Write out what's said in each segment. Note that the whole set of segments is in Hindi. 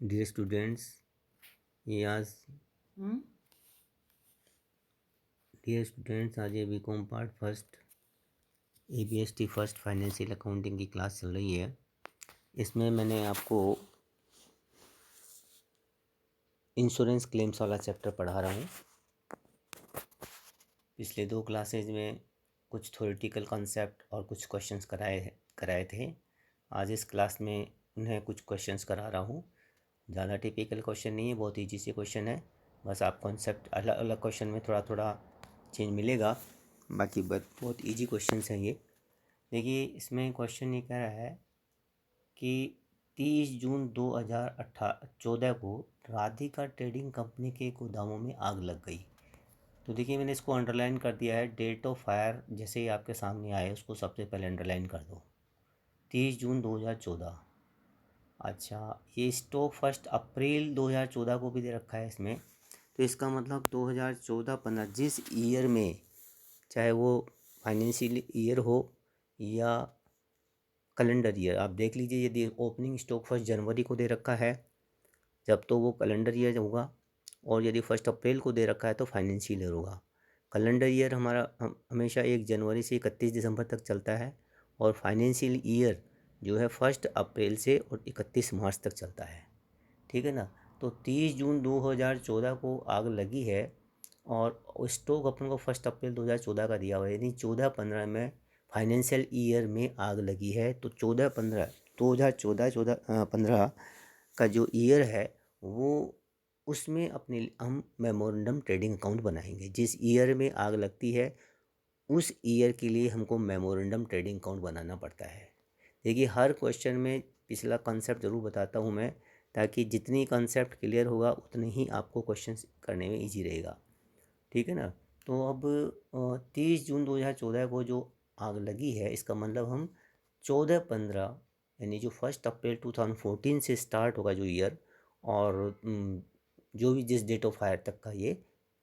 डियर स्टूडेंट्स, ये आज ये BCom part first ABST first financial accounting की क्लास चल रही है। इसमें मैंने आपको इंश्योरेंस क्लेम्स वाला चैप्टर पढ़ा रहा हूँ। पिछले 2 क्लासेज में कुछ थ्योरेटिकल कॉन्सेप्ट और कुछ क्वेश्चंस कराए थे। आज इस क्लास में उन्हें कुछ क्वेश्चंस करा रहा हूँ। ज़्यादा टिपिकल क्वेश्चन नहीं है, बहुत ईजी से क्वेश्चन है। बस आप कॉन्सेप्ट अलग अलग क्वेश्चन में थोड़ा थोड़ा चेंज मिलेगा, बाकी बहुत ईजी क्वेश्चंस हैं ये। देखिए, इसमें क्वेश्चन ये कह रहा है कि 30 जून 2014 को राधिका ट्रेडिंग कंपनी के गोदामों में आग लग गई। तो देखिए, मैंने इसको अंडरलाइन कर दिया है। डेट ऑफ फायर जैसे ही आपके सामने आए उसको सबसे पहले अंडरलाइन कर दो, 30 जून 2014। अच्छा, ये स्टॉक 1 अप्रैल 2014 को भी दे रखा है इसमें। तो इसका मतलब 2014-15 जिस ईयर में, चाहे वो फाइनेंशियल ईयर हो या कैलेंडर ईयर, आप देख लीजिए। यदि ओपनिंग स्टॉक 1 जनवरी को दे रखा है जब तो वो कैलेंडर ईयर होगा, और यदि 1 अप्रैल को दे रखा है तो फाइनेंशियल ईयर होगा। कैलेंडर ईयर हमारा हमेशा 1 जनवरी से 31 दिसंबर तक चलता है, और फाइनेंशियल ईयर जो है 1 अप्रैल से और 31 मार्च तक चलता है। ठीक है ना। तो 30 जून 2014 को आग लगी है, और स्टॉक अपन को 1 अप्रैल 2014 का दिया हुआ है, यानी 14-15 में फाइनेंशियल ईयर में आग लगी है। तो 14-15 2014-15 का जो ईयर है वो, उसमें अपने हम मेमोरेंडम ट्रेडिंग अकाउंट बनाएंगे। जिस ईयर में आग लगती है उस ईयर के लिए हमको मेमोरेंडम ट्रेडिंग अकाउंट बनाना पड़ता है। देखिए, हर क्वेश्चन में पिछला कॉन्सेप्ट ज़रूर बताता हूँ मैं, ताकि जितनी कॉन्सेप्ट क्लियर होगा उतने ही आपको क्वेश्चन करने में इजी रहेगा। ठीक है ना। तो अब 30 जून 2014 को जो आग लगी है, इसका मतलब हम 14-15 यानी जो 1 अप्रैल 2014 से स्टार्ट होगा जो ईयर, और जो भी जिस डेट ऑफ फायर तक का ये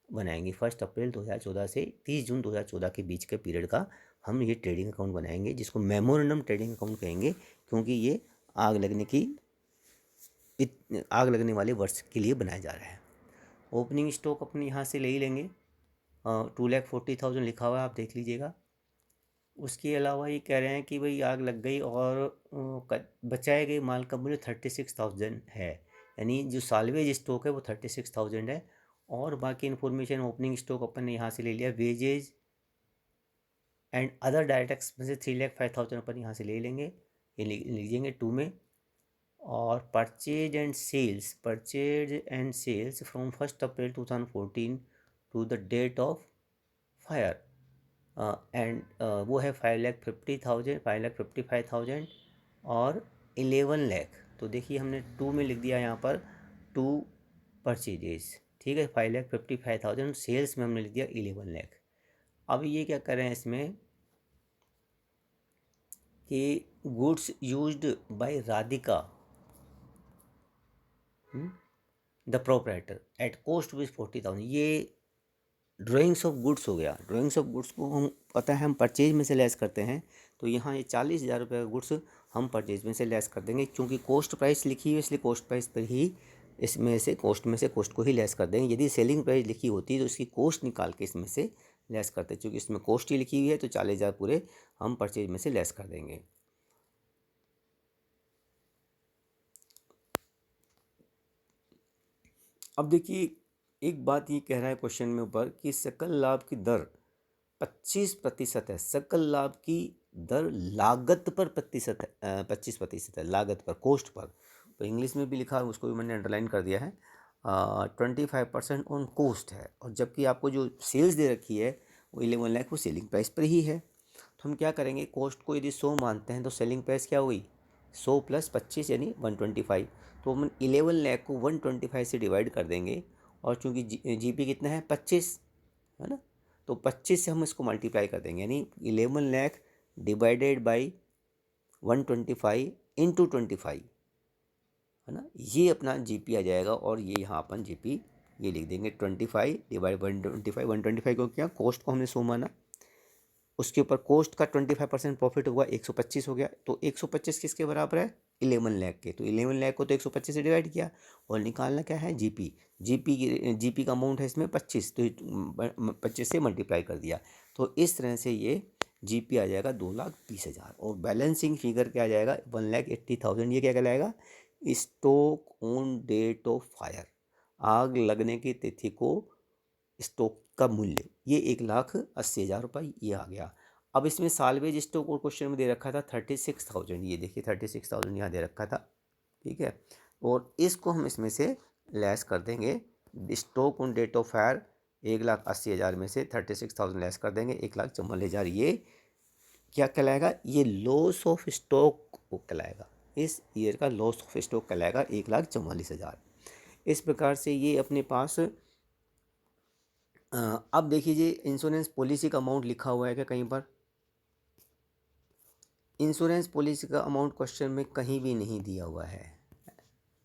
बनाएंगे, 1 अप्रैल 2014 से 30 जून 2014 के बीच के पीरियड का हम ये ट्रेडिंग अकाउंट बनाएंगे, जिसको मेमोरेंडम ट्रेडिंग अकाउंट कहेंगे, क्योंकि ये आग लगने वाले वर्ष के लिए बनाया जा रहा है। ओपनिंग स्टॉक अपने यहाँ से ले ही लेंगे, 2,40,000 लिखा हुआ है, आप देख लीजिएगा। उसके अलावा ये कह रहे हैं कि भाई आग लग गई और बचाए गए माल का मूल्य 36,000 है, यानी जो साल्वेज स्टॉक है वो 36,000 है। और बाकी इन्फॉर्मेशन ओपनिंग स्टॉक अपन ने यहाँ से ले लिया। Wages and other direct expenses 3,05,000 अपन यहाँ से ले लेंगे, ये लीजिएंगे 2 में। और purchase and sales from 1 April 2014 to the date of fire, and वो है 5,50,000, 5,55,000 और 11 लाख। तो देखिए, हमने 2 में लिख दिया यहाँ पर 2 परचेजेस। ठीक है, 5,55,000। सेल्स में हमने लिख दिया 11 लाख। अब ये क्या कर रहे हैं इसमें कि goods used by Radhika the proprietor at cost viz 40,000, ये ड्राइंग्स ऑफ गुड्स हो गया। ड्राइंग्स ऑफ गुड्स को हम पता है हम परचेज में से लेस करते हैं, तो यहाँ ये 40,000 रुपये का गुड्स हम परचेज में से लेस कर देंगे, क्योंकि कॉस्ट प्राइस लिखी है इसलिए कॉस्ट प्राइस पर ही इसमें से कॉस्ट को ही लेस कर देंगे। यदि सेलिंग प्राइस लिखी होती तो इसकी कॉस्ट निकाल के इसमें से लेस करते, क्योंकि इसमें कॉस्ट ही लिखी हुई है तो 40,000 पूरे हम परचेज में से लेस कर देंगे। अब देखिए, एक बात ये कह रहा है क्वेश्चन में ऊपर कि सकल लाभ की दर 25% है। सकल लाभ की दर लागत पर 25% है, लागत पर, कॉस्ट पर। तो इंग्लिश में भी लिखा है, उसको भी मैंने अंडरलाइन कर दिया है। 25% ऑन कॉस्ट है, और जबकि आपको जो सेल्स दे रखी है वो 11 लाख वो सेलिंग प्राइस पर ही है। तो हम क्या करेंगे, कॉस्ट को यदि 100 मानते हैं तो सेलिंग प्राइस क्या हुई, 100 + 25 यानी 125। तो हम 11 लाख को 125 से डिवाइड कर देंगे, और चूँकि जीपी कितना है 25 है ना, तो 25 से हम इसको मल्टीप्लाई कर देंगे, यानी 11 लाख डिवाइडेड बाई 125 इंटू 25 है ना, ये अपना जीपी आ जाएगा। और ये यहाँ अपन जीपी ये लिख देंगे 25 डिवाइड 125। 125 को क्या, कॉस्ट को हमने 100 माना, उसके ऊपर कॉस्ट का 25% प्रॉफिट हुआ 125 हो गया। तो 125 किसके बराबर है, 11 लाख के, तो 11 लाख को तो 125 से डिवाइड किया और निकालना क्या है जीपी। जीपी का अमाउंट है इसमें 25, तो 25 से मल्टीप्लाई कर दिया। तो इस तरह से ये जीपी आ जाएगा 2,20,000 और बैलेंसिंग फिगर क्या आ जाएगा 1,80,000। ये क्या कहलाएगा, stock on date of fire, आग लगने की तिथि को स्टॉक का मूल्य, ये 1,80,000 रुपये ये आ गया। अब इसमें सालवेज स्टॉक और क्वेश्चन में दे रखा था 36,000, ये देखिए 36,000 यहाँ दे रखा था, ठीक है। और इसको हम इसमें से लेस कर देंगे, stock on date of fire 1,80,000 में से 36,000 लेस कर देंगे, 1,44,000। ये क्या कहलाएगा, ये लॉस ऑफ स्टॉक कहलाएगा, इस ईयर का लॉस ऑफ स्टॉक कहलाएगा 1,44,000। इस प्रकार से ये अपने पास अब देखिए जी इंश्योरेंस पॉलिसी का अमाउंट लिखा हुआ है क्या कहीं पर, इंश्योरेंस पॉलिसी का अमाउंट क्वेश्चन में कहीं भी नहीं दिया हुआ है,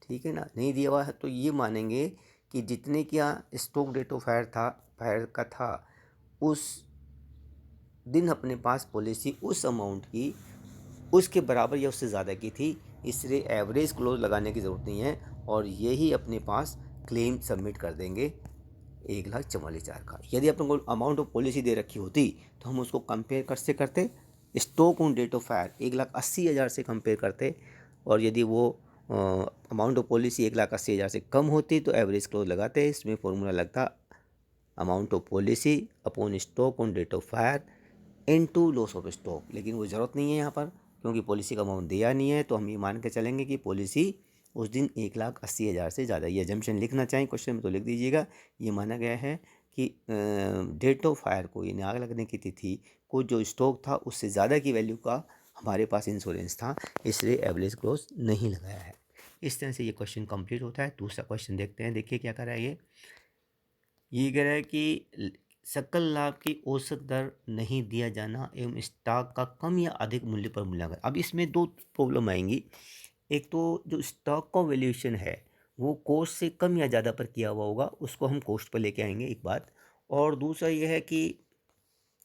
ठीक है ना, नहीं दिया हुआ है। तो ये मानेंगे कि जितने क्या स्टॉक डेट ऑफ फायर का था उस दिन अपने पास पॉलिसी उस अमाउंट की उसके बराबर या उससे ज़्यादा की थी, इसलिए एवरेज क्लोज लगाने की ज़रूरत नहीं है और यही अपने पास क्लेम सबमिट कर देंगे 1,44,000 का। यदि अपन को अमाउंट ऑफ पॉलिसी दे रखी होती तो हम उसको कंपेयर कैसे करते, stock on date of fire 1,80,000 से कंपेयर करते और यदि वो अमाउंट ऑफ पॉलिसी 1,80,000 से कम होती तो एवरेज क्लोज लगाते। इसमें फॉर्मूला लगता amount of policy upon stock on date of fire into loss of stock, लेकिन वो ज़रूरत नहीं है यहाँ पर क्योंकि पॉलिसी का अमाउंट दिया नहीं है। तो हम ये मान के चलेंगे कि पॉलिसी उस दिन 1,80,000 से ज़्यादा, ये एजम्पशन लिखना चाहें क्वेश्चन में तो लिख दीजिएगा। ये माना गया है कि डेट ऑफ फायर को, यानी आग लगने की तिथि को जो स्टॉक था उससे ज़्यादा की वैल्यू का हमारे पास इंश्योरेंस था, इसलिए एवरेज क्लोज नहीं लगाया है। इस तरह से ये क्वेश्चन कंप्लीट होता है। दूसरा क्वेश्चन देखते हैं, देखिए क्या कर रहा है ये कह रहा है कि सकल लाभ की औसत दर नहीं दिया जाना एवं स्टॉक का कम या अधिक मूल्य पर मूल्यांकन। अब इसमें दो प्रॉब्लम आएंगी, एक तो जो स्टॉक का वैल्यूएशन है वो कॉस्ट से कम या ज़्यादा पर किया हुआ होगा, उसको हम कॉस्ट पर लेके आएंगे एक बात, और दूसरा ये है कि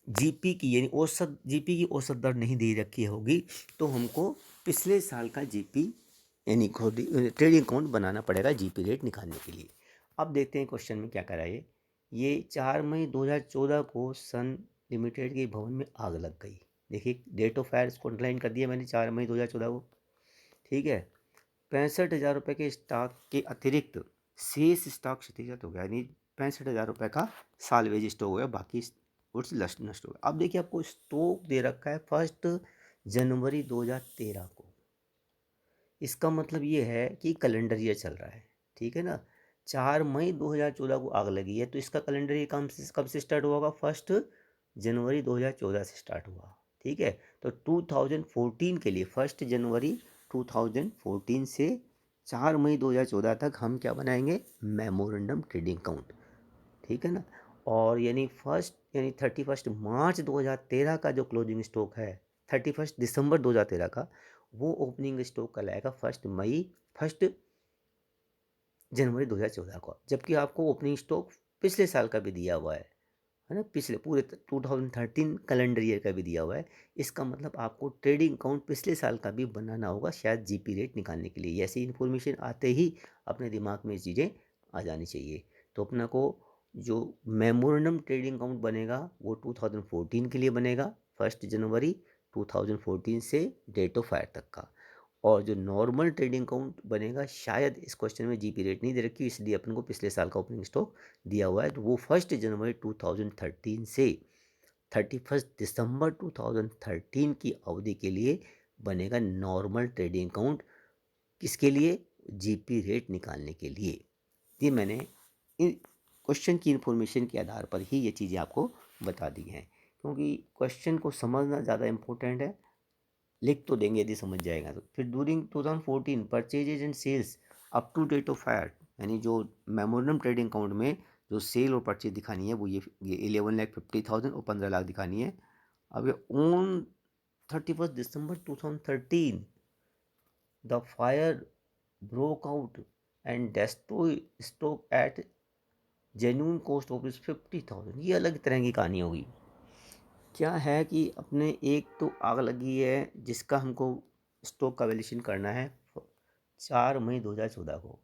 जीपी की यानी औसत जीपी की औसत दर नहीं दे रखी होगी तो हमको पिछले साल का जीपी यानी ट्रेडिंग अकाउंट बनाना पड़ेगा जीपी रेट निकालने के लिए। अब देखते हैं क्वेश्चन में क्या कराइए। ये 4 मई 2014 को सन लिमिटेड के भवन में आग लग गई। देखिए डेट ऑफ फायर इसको अंडरलाइन कर दिया मैंने, 4 मई 2014 को, ठीक है। 65,000 रुपये के स्टॉक के अतिरिक्त शेष स्टॉक क्षतिगत हो गया, यानी 65,000 रुपये का सालवेज स्टॉक हो गया, बाकी गुड्स नष्ट हो गया। अब देखिए आपको स्टॉक दे रखा है 1 जनवरी 2013 को, इसका मतलब ये है कि कैलेंडर ईयर चल रहा है, ठीक है ना। 4 मई 2014 को आग लगी है तो इसका कैलेंडर ईयर कब से स्टार्ट हुआ होगा, 1 जनवरी 2014 से स्टार्ट हुआ, ठीक है। तो 2014 के लिए 1 जनवरी 2014 से 4 मई 2014 तक हम क्या बनाएंगे, मेमोरेंडम ट्रेडिंग अकाउंट, ठीक है ना। और यानी 31 मार्च 2013 का जो क्लोजिंग स्टॉक है, 31 दिसंबर 2013 का, वो ओपनिंग स्टॉक कहलाएगा 1 जनवरी 2014 को। जबकि आपको ओपनिंग स्टॉक पिछले साल का भी दिया हुआ है ना, पिछले पूरे 2013 कैलेंडर ईयर का भी दिया हुआ है। इसका मतलब आपको ट्रेडिंग अकाउंट पिछले साल का भी बनाना होगा शायद जीपी रेट निकालने के लिए। ऐसी इन्फॉर्मेशन आते ही अपने दिमाग में चीज़ें आ जानी चाहिए। तो अपना को जो मेमोरेंडम ट्रेडिंग अकाउंट बनेगा वो 2014 के लिए बनेगा, 1 जनवरी 2014 से डेट ऑफ फायर तक का। और जो नॉर्मल ट्रेडिंग अकाउंट बनेगा, शायद इस क्वेश्चन में जीपी रेट नहीं दे रखी इसलिए अपन को पिछले साल का ओपनिंग स्टॉक दिया हुआ है, तो वो 1 जनवरी 2013 से 31 दिसंबर 2013 की अवधि के लिए बनेगा नॉर्मल ट्रेडिंग अकाउंट। किसके लिए, जीपी रेट निकालने के लिए। ये मैंने इन क्वेश्चन की इन्फॉर्मेशन के आधार पर ही ये चीज़ें आपको बता दी हैं, क्योंकि क्वेश्चन को समझना ज़्यादा इम्पोर्टेंट है। लिख तो देंगे यदि समझ जाएगा तो। फिर during 2014 purchases and sales up to date of fire, यानी जो मेमोरेंडम ट्रेडिंग अकाउंट में जो सेल और परचेज दिखानी है वो ये 11,50,000 और 15 लाख दिखानी है। अब ये on 31 December 2013 the fire broke out and destroy stock at genuine cost of 50,000, ये अलग तरह की कहानी होगी। क्या है कि अपने एक तो आग लगी है जिसका हमको स्टॉक का वैल्यूएशन करना है 4 मई 2014 को।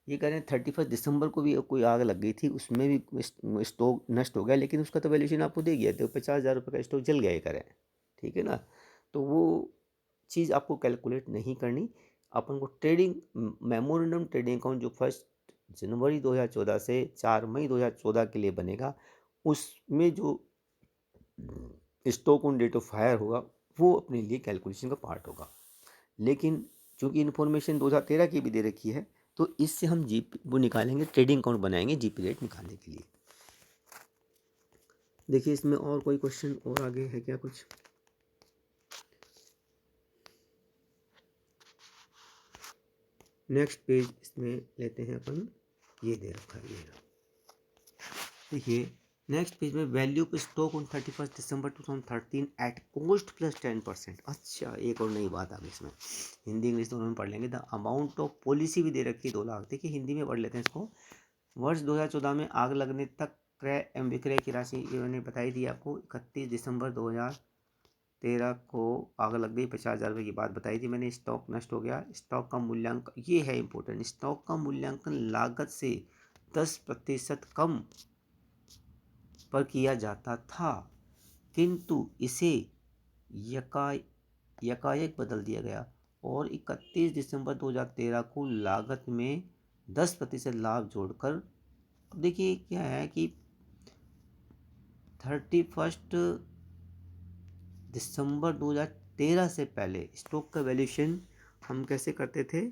ये कह रहे हैं 31 दिसंबर को भी कोई आग लग गई थी, उसमें भी स्टॉक नष्ट हो गया, लेकिन उसका तो वैल्यूएशन आपको दे गया, तो 50,000 रुपये का स्टॉक जल गया, ये कह रहे हैं। ठीक है ना। तो वो चीज़ आपको कैलकुलेट नहीं करनी। अपन को ट्रेडिंग मेमोरेंडम ट्रेडिंग अकाउंट जो 1 जनवरी 2014 से 4 मई 2014 के लिए बनेगा, उसमें जो stock on date of fire होगा वो अपने लिए कैलकुलेशन का पार्ट होगा। लेकिन चूंकि इन्फॉर्मेशन 2013 की भी दे रखी है, तो इससे हम वो निकालेंगे, ट्रेडिंग अकाउंट बनाएंगे जीपी रेट निकालने के लिए। देखिए इसमें और कोई क्वेश्चन और आगे है क्या कुछ? नेक्स्ट पेज इसमें लेते हैं अपन, ये दे रखा है, ये देखिए नेक्स्ट पेज में वैल्यू पे stock on 31 December 2013 at cost plus 10%। अच्छा, एक और नई बात आ गई इसमें, हिंदी इंग्लिश दोनों में पढ़ लेंगे। द अमाउंट ऑफ पॉलिसी भी दे रखी है 2 लाख। देखिए हिंदी में पढ़ लेते हैं इसको। वर्ष 2014 में आग लगने तक क्रय एवं विक्रय की राशि इन्होंने बताई दी आपको। 31 दिसंबर 2013 को आग लग गई, 50,000 रुपये की बात बताई थी मैंने। स्टॉक नष्ट हो गया। स्टॉक का मूल्यांकन, ये है इंपॉर्टेंट, स्टॉक का मूल्यांकन लागत से 10% कम पर किया जाता था, किंतु इसे यकायक बदल दिया गया और 31 दिसंबर 2013 को लागत में 10% लाभ जोड़कर, अब देखिए क्या है कि 31 दिसंबर 2013 से पहले स्टॉक का वैल्यूएशन हम कैसे करते थे,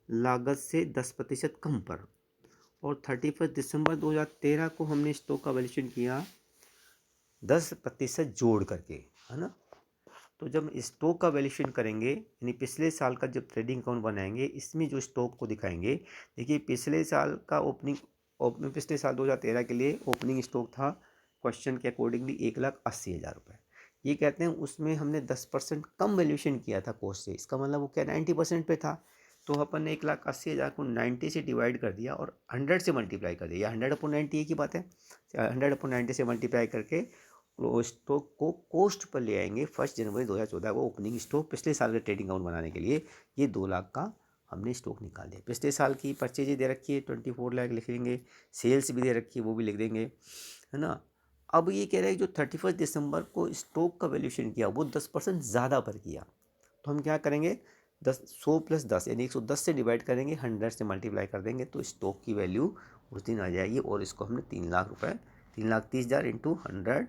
लागत से 10% कम पर, और 31 दिसंबर 2013 को हमने स्टॉक का वैल्यूएशन किया 10% जोड़ करके, है ना। तो जब स्टॉक का वैल्यूएशन करेंगे, यानी पिछले साल का जब ट्रेडिंग अकाउंट बनाएंगे, इसमें जो स्टॉक को दिखाएंगे, देखिए पिछले साल का पिछले साल 2013 के लिए ओपनिंग स्टॉक था क्वेश्चन के अकॉर्डिंगली 1,80,000 रुपये। ये कहते हैं उसमें हमने 10% कम वैल्यूएशन किया था कॉस्ट से। इसका मतलब वो क्या 90% पे था, तो अपन ने 1,80,000 को 90 से डिवाइड कर दिया और 100 से मल्टीप्लाई कर दिया। 100/90 एक ही बात है, 100/90 से मल्टीप्लाई करके स्टॉक को कोस्ट पर ले आएंगे 1 जनवरी 2014 को। ओपनिंग स्टॉक पिछले साल के ट्रेडिंग अकाउंट बनाने के लिए ये 2 लाख का हमने स्टॉक निकाल दिया। पिछले साल की परचेज दे रखी है 24 लाख लिख लेंगे, सेल्स भी दे रखी है वो भी लिख देंगे, है ना। अब ये कह रहे हैं जो 31 दिसंबर को स्टॉक का वैल्यूएशन किया वो 10% ज़्यादा पर किया, तो हम क्या करेंगे 100 + 10 यानी 110 से डिवाइड करेंगे, 100 से मल्टीप्लाई कर देंगे, तो स्टॉक की वैल्यू उस दिन आ जाएगी। और इसको हमने 3 लाख रुपये, 3,30,000 इंटू 100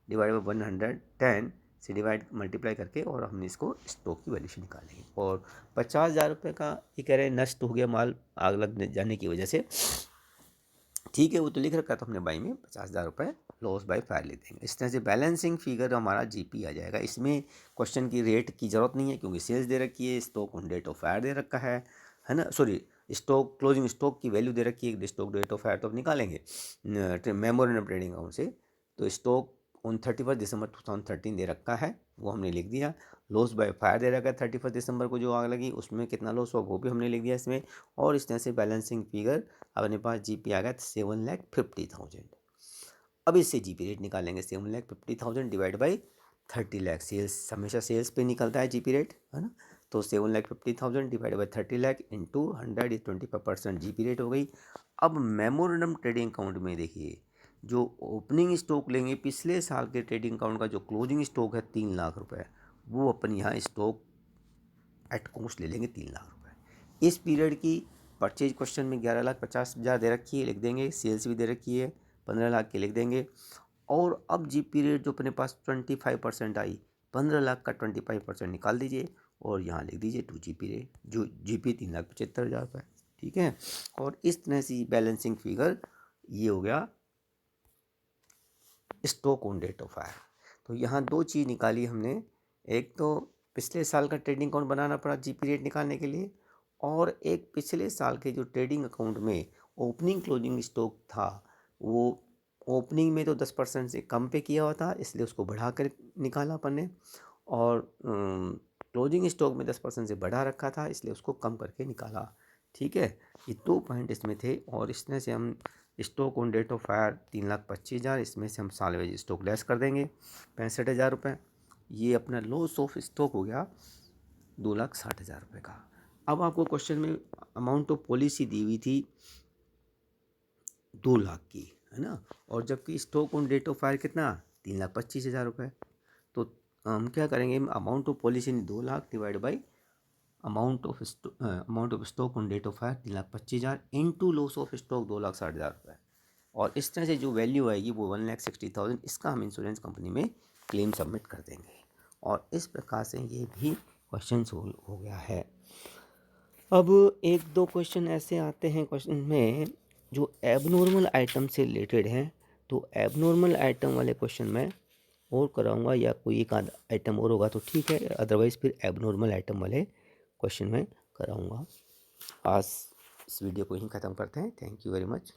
डिवाइड बाई 110 से डिवाइड मल्टीप्लाई करके, और हमने इसको स्टॉक की वैल्यूएशन निकालेंगे। और 50,000 रुपये का ये कह रहे हैं नष्ट हो गया माल आग लग जाने की वजह से। ठीक है, वो तो लिख रखा था हमने बाई में, 50,000 रुपये लॉस बाय फायर ले देंगे। इस तरह से बैलेंसिंग फिगर हमारा जीपी आ जाएगा। इसमें क्वेश्चन की रेट की ज़रूरत नहीं है क्योंकि सेल्स दे रखी है, stock on date of fire दे रखा है ना, सॉरी स्टॉक क्लोजिंग स्टॉक की वैल्यू दे रखी है, स्टॉक डेट ऑफ फायर तो अब निकालेंगे मेमोरेंडम ट्रेडिंग अकाउंट से। तो स्टॉक ऑन 31 दिसंबर 2013 दे रखा है, वो हमने लिख दिया। लॉस बाय फायर दे रखा है 31 दिसंबर को जो आग लगी उसमें कितना लॉस हुआ वो भी हमने लिख दिया इसमें। और इस तरह से बैलेंसिंग फिगर अपने पास जीपी आ गया 7,50,000। अब इससे जीपी रेट निकालेंगे, 7,50,000 डिवाइड बाई 30 लाख। सेल्स हमेशा सेल्स पे निकलता है जीपी रेट, है ना। तो 7,50,000 divide by 30 lakh into 100 is 25% GP rate हो गई। अब मेमोरेंडम ट्रेडिंग अकाउंट में देखिए जो ओपनिंग स्टॉक लेंगे पिछले साल के ट्रेडिंग अकाउंट का जो क्लोजिंग स्टॉक है 3 लाख रुपए, वो अपन यहाँ स्टॉक एट कॉस्ट ले लेंगे 3 लाख रुपए। इस पीरियड की परचेज क्वेश्चन में 11,50,000 दे रखी है, लिख देंगे। सेल्स भी दे रखी है 15 लाख की, लिख देंगे। और अब जी पीरियड जो अपने पास 25% आई, 15 लाख का 25% निकाल दीजिए और यहाँ लिख दीजिए 2 जी पी रेट, जो जी पी 3,75,000 रुपये। ठीक है, और इस तरह से बैलेंसिंग फिगर ये हो गया stock on date of fire. तो यहाँ 2 चीज़ निकाली हमने, एक तो पिछले साल का ट्रेडिंग अकाउंट बनाना पड़ा जीपी रेट निकालने के लिए, और एक पिछले साल के जो ट्रेडिंग अकाउंट में ओपनिंग क्लोजिंग स्टॉक था वो ओपनिंग में तो 10% से कम पे किया हुआ था इसलिए उसको बढ़ा कर निकाला अपन ने, और क्लोजिंग स्टॉक में 10% से बढ़ा रखा था इसलिए उसको कम करके निकाला। ठीक है, ये 2 पॉइंट इसमें थे। और इस तरह से हम stock on date of fire 3,25,000, इसमें से हम सालवेज स्टॉक लेस कर देंगे 65,000 रुपये। ये अपना लॉस ऑफ स्टॉक हो गया 2,60,000 रुपये का। अब आपको क्वेश्चन में अमाउंट ऑफ पॉलिसी दी हुई थी 2 लाख की, है ना, और जबकि stock on date of fire कितना 3,25,000 रुपये। तो हम क्या करेंगे, amount of policy 2 lakh divide by amount of stock on date of fire 3,25,000 into loss of stock 2,60,000 रुपये। और इस तरह से जो वैल्यू आएगी वो 1,60,000, इसका हम इंश्योरेंस कंपनी में क्लेम सबमिट कर देंगे। और इस प्रकार से ये भी क्वेश्चन सोल्व हो गया है। अब एक दो क्वेश्चन ऐसे आते हैं क्वेश्चन में जो एबनॉर्मल आइटम से रिलेटेड हैं, तो एबनॉर्मल आइटम वाले क्वेश्चन में और कराऊंगा, या कोई एक आध आइटम और होगा तो ठीक है, अदरवाइज़ फिर एबनॉर्मल आइटम वाले क्वेश्चन में कराऊंगा। आज इस वीडियो को यहीं ख़त्म करते हैं। Thank you very much.